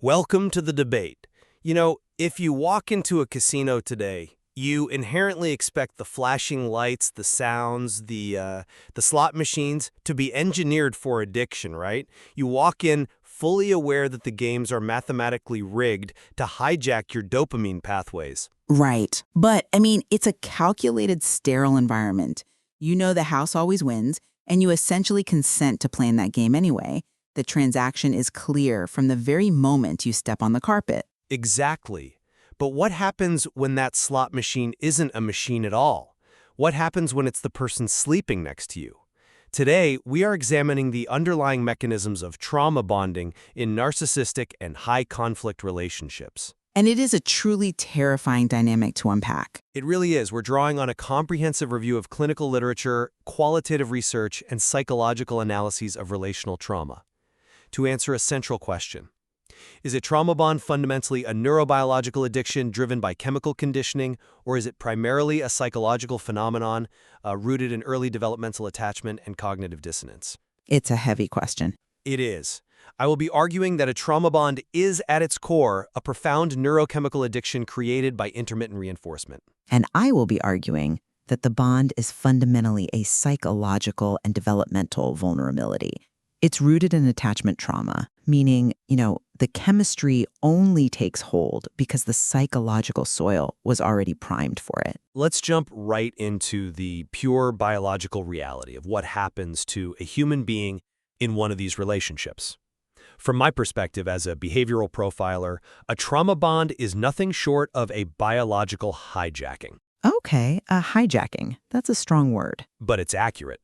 Welcome to the debate. If you walk into a casino today, you inherently expect the flashing lights, the sounds, the slot machines to be engineered for addiction, right? You walk in fully aware that the games are mathematically rigged to hijack your dopamine pathways. Right. But, it's a calculated, sterile environment. You know the house always wins, and you essentially consent to playing that game anyway. The transaction is clear from the very moment you step on the carpet. Exactly. But what happens when that slot machine isn't a machine at all? What happens when it's the person sleeping next to you? Today, we are examining the underlying mechanisms of trauma bonding in narcissistic and high-conflict relationships. And it is a truly terrifying dynamic to unpack. It really is. We're drawing on a comprehensive review of clinical literature, qualitative research, and psychological analyses of relational trauma to answer a central question. Is a trauma bond fundamentally a neurobiological addiction driven by chemical conditioning, or is it primarily a psychological phenomenon rooted in early developmental attachment and cognitive dissonance? It's a heavy question. It is. I will be arguing that a trauma bond is, at its core, a profound neurochemical addiction created by intermittent reinforcement. And I will be arguing that the bond is fundamentally a psychological and developmental vulnerability. It's rooted in attachment trauma, meaning, the chemistry only takes hold because the psychological soil was already primed for it. Let's jump right into the pure biological reality of what happens to a human being in one of these relationships. From my perspective as a behavioral profiler, a trauma bond is nothing short of a biological hijacking. Okay, a hijacking. That's a strong word. But it's accurate.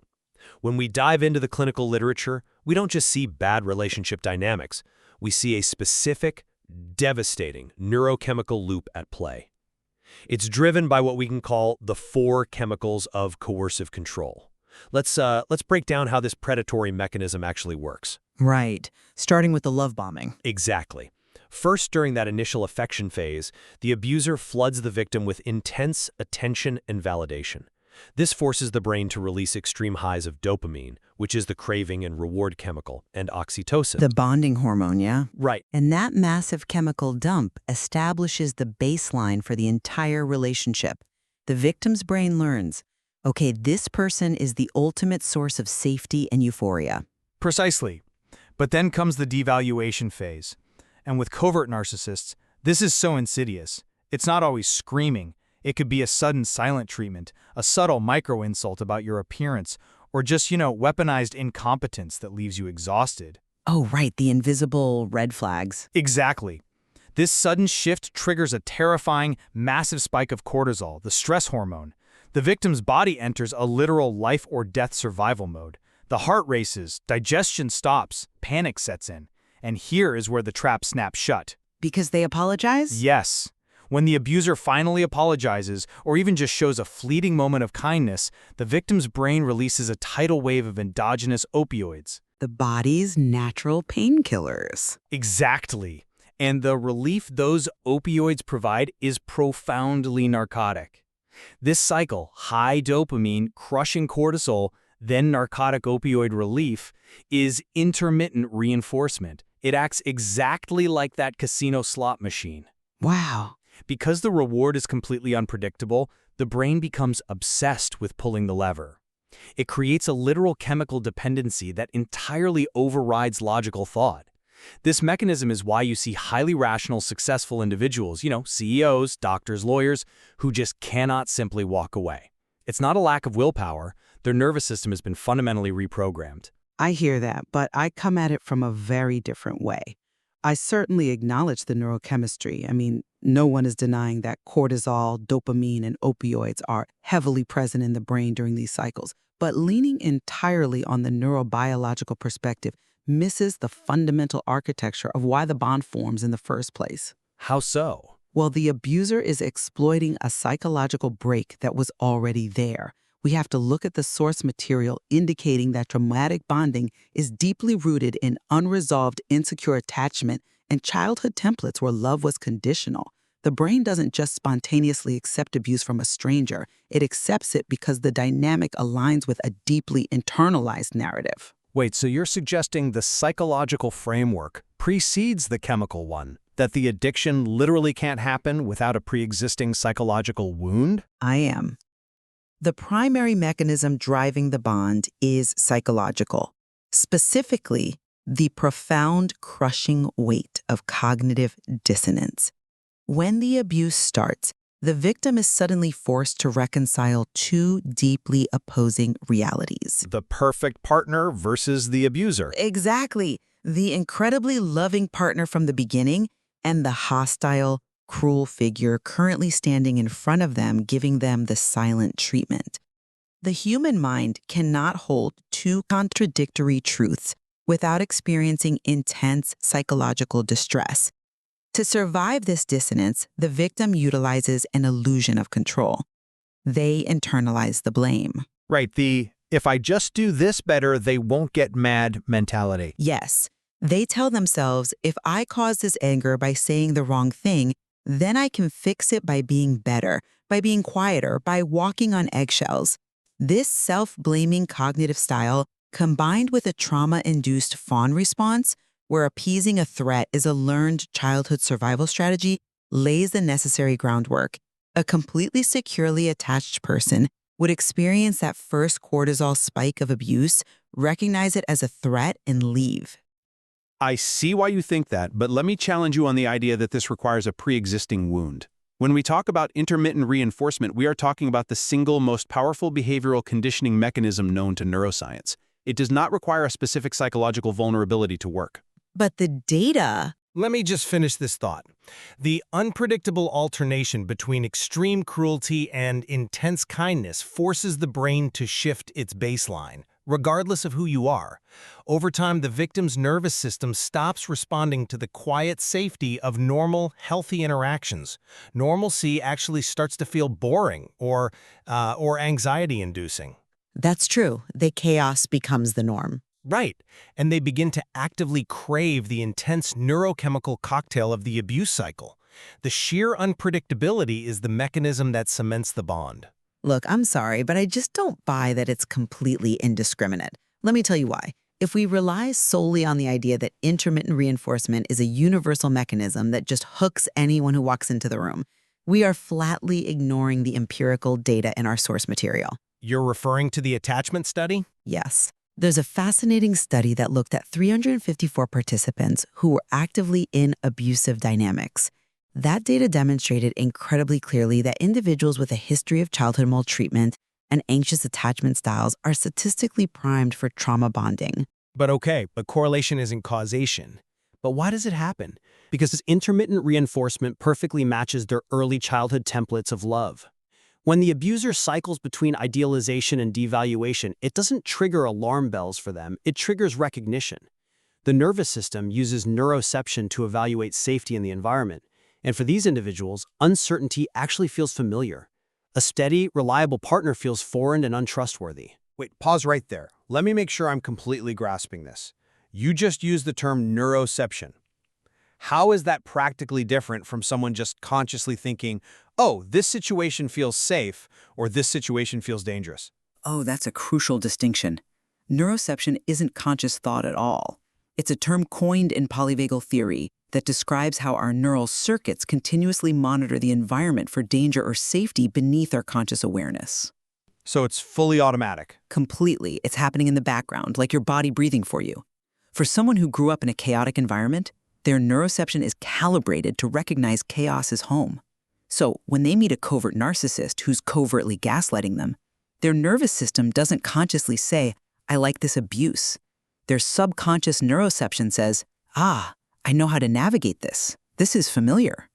When we dive into the clinical literature, we don't just see bad relationship dynamics. We see a specific, devastating neurochemical loop at play. It's driven by what we can call the 4 chemicals of coercive control. Let's break down how this predatory mechanism actually works. Right, starting with the love bombing. Exactly. First, during that initial affection phase, the abuser floods the victim with intense attention and validation. This forces the brain to release extreme highs of dopamine, which is the craving and reward chemical, and oxytocin. The bonding hormone, yeah? Right. And that massive chemical dump establishes the baseline for the entire relationship. The victim's brain learns, okay, this person is the ultimate source of safety and euphoria. Precisely. But then comes the devaluation phase. And with covert narcissists, this is so insidious. It's not always screaming. It could be a sudden silent treatment, a subtle micro-insult about your appearance, or just, weaponized incompetence that leaves you exhausted. Oh, right, the invisible red flags. Exactly. This sudden shift triggers a terrifying, massive spike of cortisol, the stress hormone. The victim's body enters a literal life-or-death survival mode. The heart races, digestion stops, panic sets in. And here is where the trap snaps shut. Because they apologize? Yes. When the abuser finally apologizes, or even just shows a fleeting moment of kindness, the victim's brain releases a tidal wave of endogenous opioids. The body's natural painkillers. Exactly. And the relief those opioids provide is profoundly narcotic. This cycle, high dopamine, crushing cortisol, then narcotic opioid relief, is intermittent reinforcement. It acts exactly like that casino slot machine. Wow. Because the reward is completely unpredictable, the brain becomes obsessed with pulling the lever. It creates a literal chemical dependency that entirely overrides logical thought. This mechanism is why you see highly rational, successful individuals, CEOs, doctors, lawyers, who just cannot simply walk away. It's not a lack of willpower. Their nervous system has been fundamentally reprogrammed. I hear that, but I come at it from a very different way. I certainly acknowledge the neurochemistry. No one is denying that cortisol, dopamine, and opioids are heavily present in the brain during these cycles. But leaning entirely on the neurobiological perspective misses the fundamental architecture of why the bond forms in the first place. How so? Well, the abuser is exploiting a psychological break that was already there. We have to look at the source material indicating that traumatic bonding is deeply rooted in unresolved insecure attachment and childhood templates where love was conditional. The brain doesn't just spontaneously accept abuse from a stranger. It accepts it because the dynamic aligns with a deeply internalized narrative. Wait, so you're suggesting the psychological framework precedes the chemical one, that the addiction literally can't happen without a pre-existing psychological wound? I am. The primary mechanism driving the bond is psychological, specifically the profound crushing weight of cognitive dissonance. When the abuse starts, the victim is suddenly forced to reconcile two deeply opposing realities. The perfect partner versus the abuser. Exactly. The incredibly loving partner from the beginning and the hostile, cruel figure currently standing in front of them, giving them the silent treatment. The human mind cannot hold two contradictory truths without experiencing intense psychological distress. To survive this dissonance, the victim utilizes an illusion of control. They internalize the blame. Right, the if I just do this better, they won't get mad mentality. Yes, they tell themselves, if I cause this anger by saying the wrong thing, then I can fix it by being better, by being quieter, by walking on eggshells. This self-blaming cognitive style, combined with a trauma-induced fawn response, where appeasing a threat is a learned childhood survival strategy, lays the necessary groundwork. A completely securely attached person would experience that first cortisol spike of abuse, recognize it as a threat, and leave. I see why you think that, but let me challenge you on the idea that this requires a pre-existing wound. When we talk about intermittent reinforcement, we are talking about the single most powerful behavioral conditioning mechanism known to neuroscience. It does not require a specific psychological vulnerability to work. But the data... Let me just finish this thought. The unpredictable alternation between extreme cruelty and intense kindness forces the brain to shift its baseline, regardless of who you are. Over time, the victim's nervous system stops responding to the quiet safety of normal, healthy interactions. Normalcy actually starts to feel boring or anxiety-inducing. That's true. The chaos becomes the norm. Right, and they begin to actively crave the intense neurochemical cocktail of the abuse cycle. The sheer unpredictability is the mechanism that cements the bond. Look, I'm sorry, but I just don't buy that it's completely indiscriminate. Let me tell you why. If we rely solely on the idea that intermittent reinforcement is a universal mechanism that just hooks anyone who walks into the room, we are flatly ignoring the empirical data in our source material. You're referring to the attachment study? Yes. There's a fascinating study that looked at 354 participants who were actively in abusive dynamics. That data demonstrated incredibly clearly that individuals with a history of childhood maltreatment and anxious attachment styles are statistically primed for trauma bonding. But correlation isn't causation. But why does it happen? Because intermittent reinforcement perfectly matches their early childhood templates of love. When the abuser cycles between idealization and devaluation, it doesn't trigger alarm bells for them, it triggers recognition. The nervous system uses neuroception to evaluate safety in the environment, and for these individuals, uncertainty actually feels familiar. A steady, reliable partner feels foreign and untrustworthy. Wait, pause right there. Let me make sure I'm completely grasping this. You just used the term neuroception. How is that practically different from someone just consciously thinking, oh, this situation feels safe, or this situation feels dangerous? Oh, that's a crucial distinction. Neuroception isn't conscious thought at all. It's a term coined in polyvagal theory that describes how our neural circuits continuously monitor the environment for danger or safety beneath our conscious awareness. So it's fully automatic. Completely. It's happening in the background, like your body breathing for you. For someone who grew up in a chaotic environment, their neuroception is calibrated to recognize chaos as home. So when they meet a covert narcissist who's covertly gaslighting them, their nervous system doesn't consciously say, I like this abuse. Their subconscious neuroception says, I know how to navigate this. This is familiar.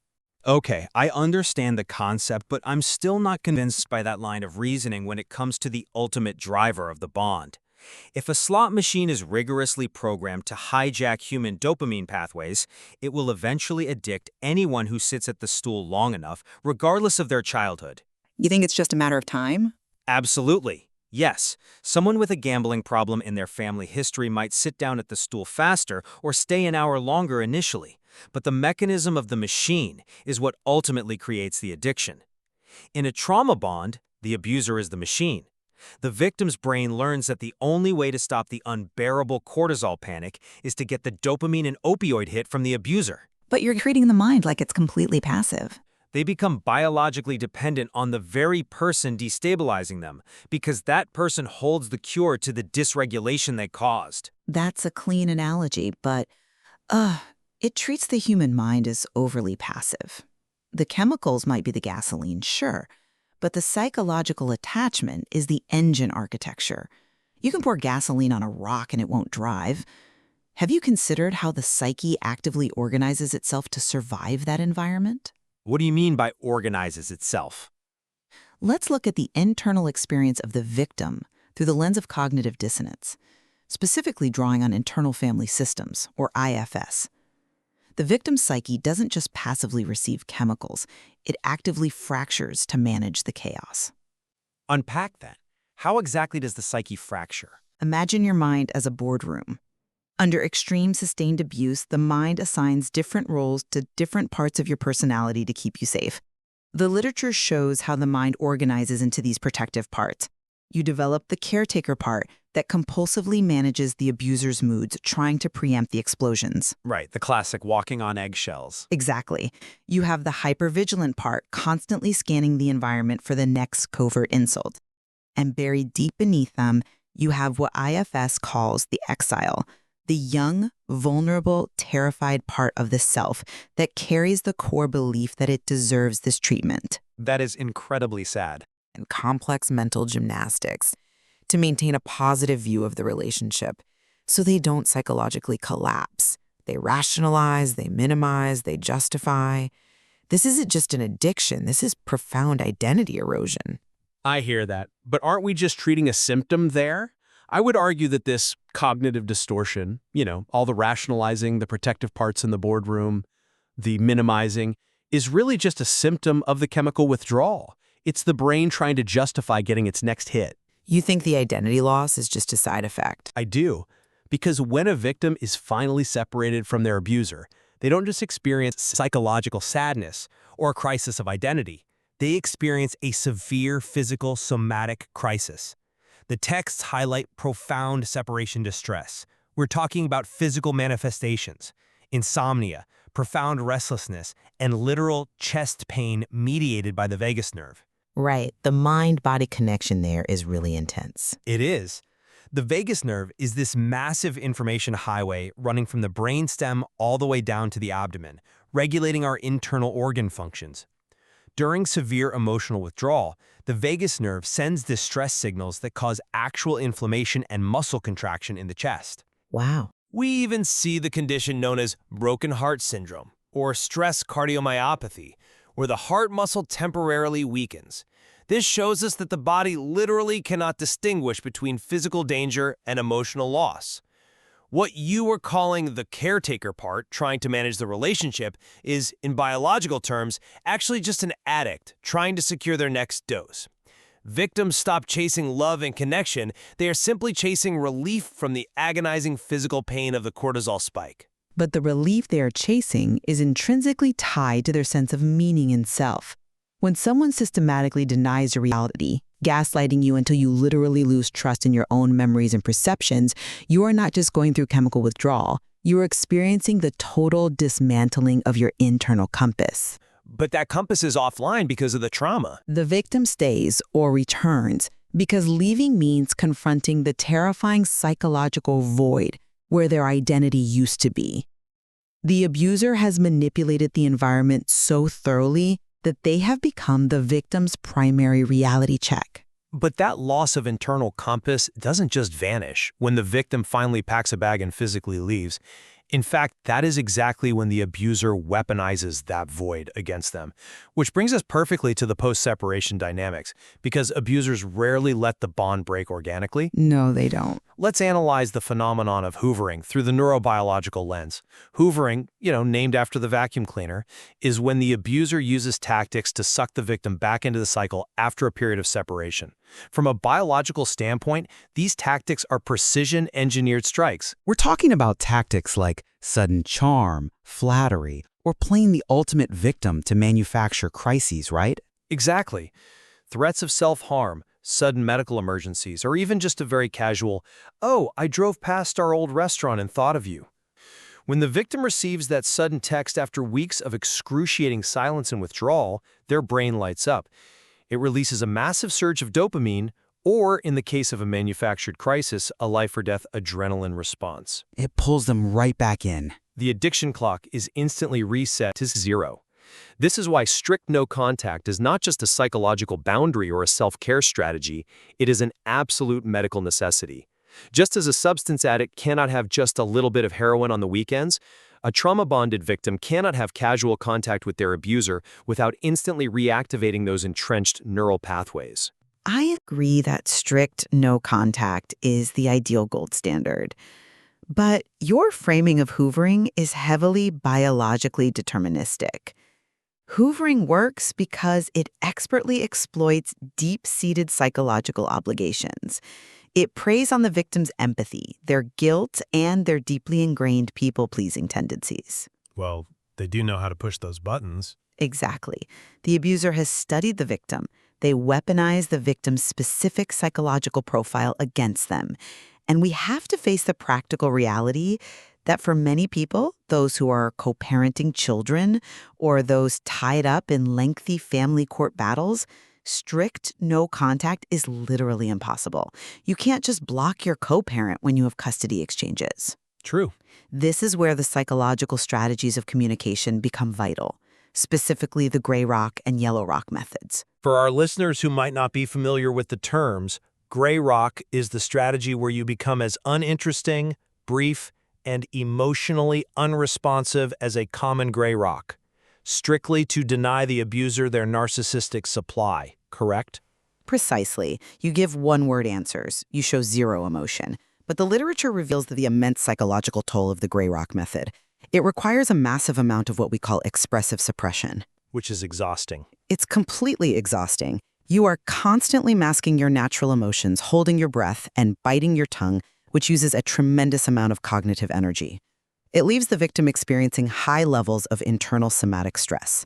Okay, I understand the concept, but I'm still not convinced by that line of reasoning when it comes to the ultimate driver of the bond. If a slot machine is rigorously programmed to hijack human dopamine pathways, it will eventually addict anyone who sits at the stool long enough, regardless of their childhood. You think it's just a matter of time? Absolutely. Yes, someone with a gambling problem in their family history might sit down at the stool faster or stay an hour longer initially, but the mechanism of the machine is what ultimately creates the addiction. In a trauma bond, the abuser is the machine. The victim's brain learns that the only way to stop the unbearable cortisol panic is to get the dopamine and opioid hit from the abuser. But you're treating the mind like it's completely passive. They become biologically dependent on the very person destabilizing them, because that person holds the cure to the dysregulation they caused. That's a clean analogy, but it treats the human mind as overly passive. The chemicals might be the gasoline, sure, but the psychological attachment is the engine architecture. You can pour gasoline on a rock and it won't drive. Have you considered how the psyche actively organizes itself to survive that environment? What do you mean by organizes itself? Let's look at the internal experience of the victim through the lens of cognitive dissonance, specifically drawing on internal family systems, or IFS. The victim's psyche doesn't just passively receive chemicals, it actively fractures to manage the chaos. Unpack that. How exactly does the psyche fracture? Imagine your mind as a boardroom. Under extreme sustained abuse, the mind assigns different roles to different parts of your personality to keep you safe. The literature shows how the mind organizes into these protective parts. You develop the caretaker part that compulsively manages the abuser's moods, trying to preempt the explosions. Right, the classic walking on eggshells. Exactly. You have the hypervigilant part, constantly scanning the environment for the next covert insult. And buried deep beneath them, you have what IFS calls the exile, the young, vulnerable, terrified part of the self that carries the core belief that it deserves this treatment. That is incredibly sad. And complex mental gymnastics to maintain a positive view of the relationship so they don't psychologically collapse. They rationalize, they minimize, they justify. This isn't just an addiction, this is profound identity erosion. I hear that, but aren't we just treating a symptom there? I would argue that this cognitive distortion, all the rationalizing, the protective parts in the boardroom, the minimizing, is really just a symptom of the chemical withdrawal. It's the brain trying to justify getting its next hit. You think the identity loss is just a side effect? I do, because when a victim is finally separated from their abuser, they don't just experience psychological sadness or a crisis of identity. They experience a severe physical somatic crisis. The texts highlight profound separation distress. We're talking about physical manifestations, insomnia, profound restlessness, and literal chest pain mediated by the vagus nerve. Right. The mind-body connection there is really intense. It is. The vagus nerve is this massive information highway running from the brainstem all the way down to the abdomen, regulating our internal organ functions. During severe emotional withdrawal, the vagus nerve sends distress signals that cause actual inflammation and muscle contraction in the chest. Wow. We even see the condition known as broken heart syndrome, or stress cardiomyopathy, where the heart muscle temporarily weakens. This shows us that the body literally cannot distinguish between physical danger and emotional loss. What you were calling the caretaker part, trying to manage the relationship, is, in biological terms, actually just an addict trying to secure their next dose. Victims stop chasing love and connection, they are simply chasing relief from the agonizing physical pain of the cortisol spike. But the relief they are chasing is intrinsically tied to their sense of meaning in self. When someone systematically denies your reality, gaslighting you until you literally lose trust in your own memories and perceptions, you are not just going through chemical withdrawal, you are experiencing the total dismantling of your internal compass. But that compass is offline because of the trauma. The victim stays or returns because leaving means confronting the terrifying psychological void where their identity used to be. The abuser has manipulated the environment so thoroughly that they have become the victim's primary reality check. But that loss of internal compass doesn't just vanish when the victim finally packs a bag and physically leaves. In fact, that is exactly when the abuser weaponizes that void against them, which brings us perfectly to the post-separation dynamics, because abusers rarely let the bond break organically. No, they don't. Let's analyze the phenomenon of hoovering through the neurobiological lens. Hoovering, named after the vacuum cleaner, is when the abuser uses tactics to suck the victim back into the cycle after a period of separation. From a biological standpoint, these tactics are precision-engineered strikes. We're talking about tactics like sudden charm, flattery, or playing the ultimate victim to manufacture crises, right? Exactly. Threats of self-harm, sudden medical emergencies, or even just a very casual, "Oh, I drove past our old restaurant and thought of you." When the victim receives that sudden text after weeks of excruciating silence and withdrawal, their brain lights up. It releases a massive surge of dopamine, or, in the case of a manufactured crisis, a life-or-death adrenaline response. It pulls them right back in. The addiction clock is instantly reset to 0. This is why strict no contact is not just a psychological boundary or a self-care strategy, it is an absolute medical necessity. Just as a substance addict cannot have just a little bit of heroin on the weekends, a trauma-bonded victim cannot have casual contact with their abuser without instantly reactivating those entrenched neural pathways. I agree that strict no contact is the ideal gold standard. But your framing of hoovering is heavily biologically deterministic. Hoovering works because it expertly exploits deep-seated psychological obligations. It preys on the victim's empathy, their guilt, and their deeply ingrained people-pleasing tendencies. Well, they do know how to push those buttons. Exactly. The abuser has studied the victim. They weaponize the victim's specific psychological profile against them. And we have to face the practical reality that for many people, those who are co-parenting children or those tied up in lengthy family court battles, strict no contact is literally impossible. You can't just block your co-parent when you have custody exchanges. True. This is where the psychological strategies of communication become vital, specifically the gray rock and yellow rock methods. For our listeners who might not be familiar with the terms, gray rock is the strategy where you become as uninteresting, brief, and emotionally unresponsive as a common gray rock, strictly to deny the abuser their narcissistic supply, correct? Precisely. You give one-word answers. You show zero emotion. But the literature reveals the immense psychological toll of the gray rock method. It requires a massive amount of what we call expressive suppression. Which is exhausting. It's completely exhausting. You are constantly masking your natural emotions, holding your breath, and biting your tongue, which uses a tremendous amount of cognitive energy. It leaves the victim experiencing high levels of internal somatic stress.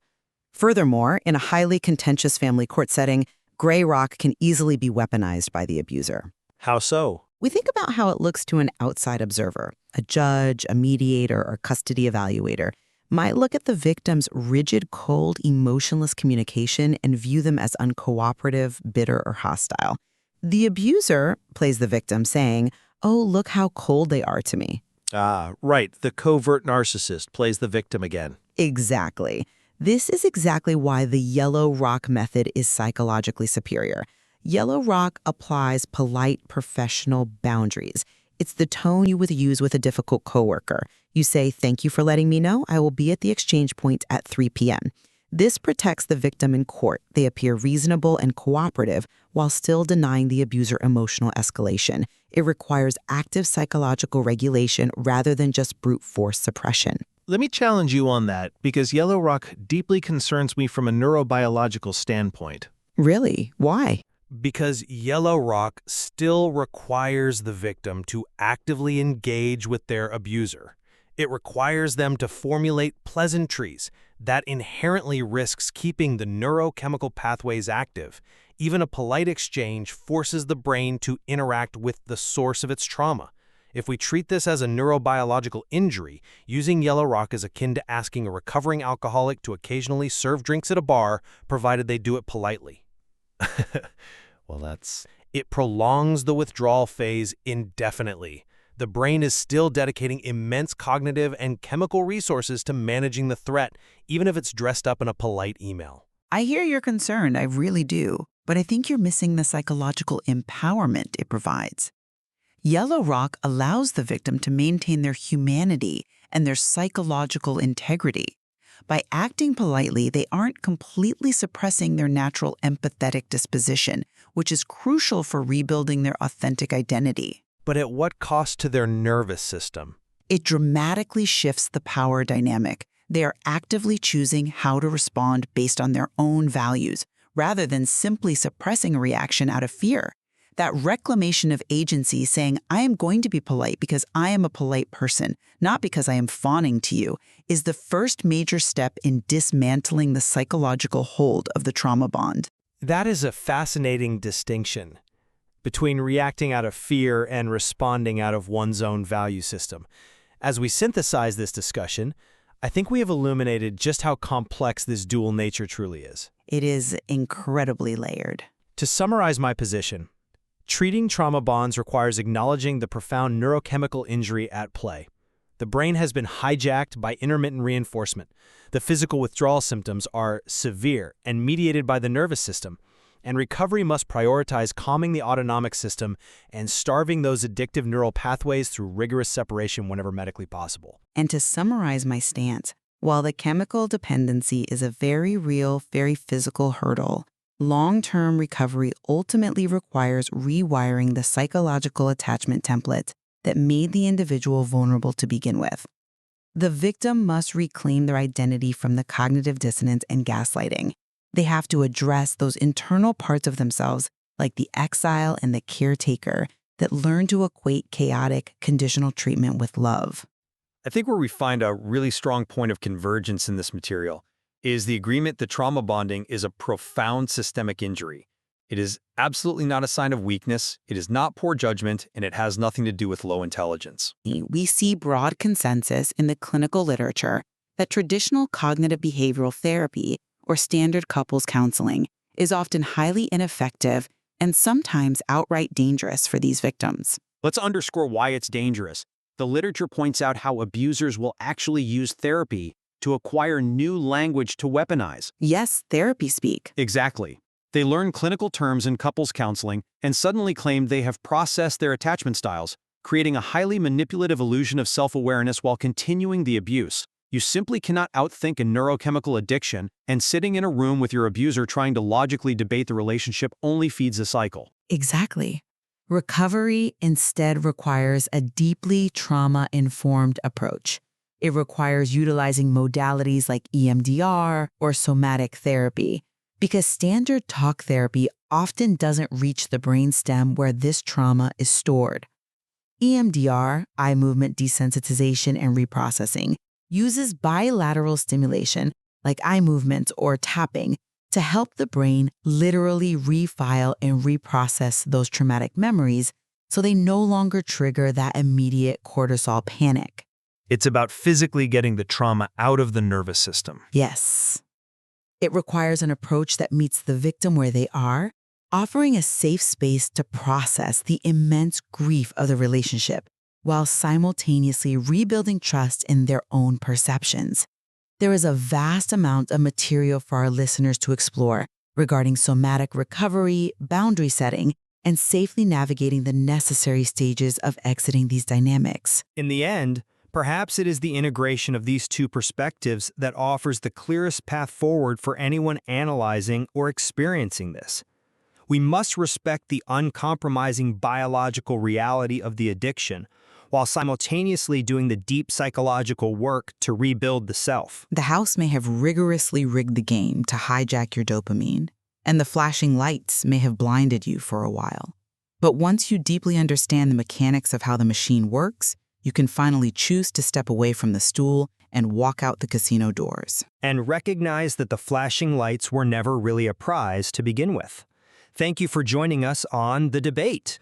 Furthermore, in a highly contentious family court setting, gray rock can easily be weaponized by the abuser. How so? We think about how it looks to an outside observer, a judge, a mediator, or custody evaluator, might look at the victim's rigid, cold, emotionless communication and view them as uncooperative, bitter, or hostile. The abuser plays the victim saying, "Oh, look how cold they are to me." Ah, right. The covert narcissist plays the victim again. Exactly. This is exactly why the yellow rock method is psychologically superior. Yellow rock applies polite, professional boundaries. It's the tone you would use with a difficult coworker. You say, "Thank you for letting me know. I will be at the exchange point at 3 p.m. This protects the victim in court. They appear reasonable and cooperative while still denying the abuser emotional escalation. It requires active psychological regulation rather than just brute force suppression. Let me challenge you on that, because yellow rock deeply concerns me from a neurobiological standpoint. Really? Why? Because yellow rock still requires the victim to actively engage with their abuser. It requires them to formulate pleasantries that inherently risks keeping the neurochemical pathways active. Even a polite exchange forces the brain to interact with the source of its trauma. If we treat this as a neurobiological injury, using yellow rock is akin to asking a recovering alcoholic to occasionally serve drinks at a bar, provided they do it politely. Well, it prolongs the withdrawal phase indefinitely. The brain is still dedicating immense cognitive and chemical resources to managing the threat, even if it's dressed up in a polite email. I hear you're concerned, I really do, but I think you're missing the psychological empowerment it provides. Yellow rock allows the victim to maintain their humanity and their psychological integrity. By acting politely, they aren't completely suppressing their natural empathetic disposition, which is crucial for rebuilding their authentic identity. But at what cost to their nervous system? It dramatically shifts the power dynamic. They are actively choosing how to respond based on their own values, rather than simply suppressing a reaction out of fear. That reclamation of agency, saying, "I am going to be polite because I am a polite person, not because I am fawning to you," is the first major step in dismantling the psychological hold of the trauma bond. That is a fascinating distinction between reacting out of fear and responding out of one's own value system. As we synthesize this discussion, I think we have illuminated just how complex this dual nature truly is. It is incredibly layered. To summarize my position, treating trauma bonds requires acknowledging the profound neurochemical injury at play. The brain has been hijacked by intermittent reinforcement. The physical withdrawal symptoms are severe and mediated by the nervous system, and recovery must prioritize calming the autonomic system and starving those addictive neural pathways through rigorous separation whenever medically possible. And to summarize my stance, while the chemical dependency is a very real, very physical hurdle, long-term recovery ultimately requires rewiring the psychological attachment templates that made the individual vulnerable to begin with. The victim must reclaim their identity from the cognitive dissonance and gaslighting. They have to address those internal parts of themselves, like the exile and the caretaker, that learn to equate chaotic, conditional treatment with love. I think where we find a really strong point of convergence in this material is the agreement that trauma bonding is a profound systemic injury. It is absolutely not a sign of weakness, it is not poor judgment, and it has nothing to do with low intelligence. We see broad consensus in the clinical literature that traditional cognitive behavioral therapy or standard couples counseling is often highly ineffective and sometimes outright dangerous for these victims. Let's underscore why it's dangerous. The literature points out how abusers will actually use therapy to acquire new language to weaponize. Yes, therapy speak. Exactly. They learn clinical terms in couples counseling and suddenly claim they have processed their attachment styles, creating a highly manipulative illusion of self-awareness while continuing the abuse. You simply cannot outthink a neurochemical addiction, and sitting in a room with your abuser trying to logically debate the relationship only feeds the cycle. Exactly. Recovery instead requires a deeply trauma-informed approach. It requires utilizing modalities like EMDR or somatic therapy, because standard talk therapy often doesn't reach the brainstem where this trauma is stored. EMDR, eye movement desensitization and reprocessing, uses bilateral stimulation, like eye movements or tapping, to help the brain literally refile and reprocess those traumatic memories so they no longer trigger that immediate cortisol panic. It's about physically getting the trauma out of the nervous system. Yes. It requires an approach that meets the victim where they are, offering a safe space to process the immense grief of the relationship while simultaneously rebuilding trust in their own perceptions. There is a vast amount of material for our listeners to explore regarding somatic recovery, boundary setting, and safely navigating the necessary stages of exiting these dynamics. In the end, perhaps it is the integration of these two perspectives that offers the clearest path forward for anyone analyzing or experiencing this. We must respect the uncompromising biological reality of the addiction, while simultaneously doing the deep psychological work to rebuild the self. The house may have rigorously rigged the game to hijack your dopamine, and the flashing lights may have blinded you for a while. But once you deeply understand the mechanics of how the machine works, you can finally choose to step away from the stool and walk out the casino doors. And recognize that the flashing lights were never really a prize to begin with. Thank you for joining us on The Debate.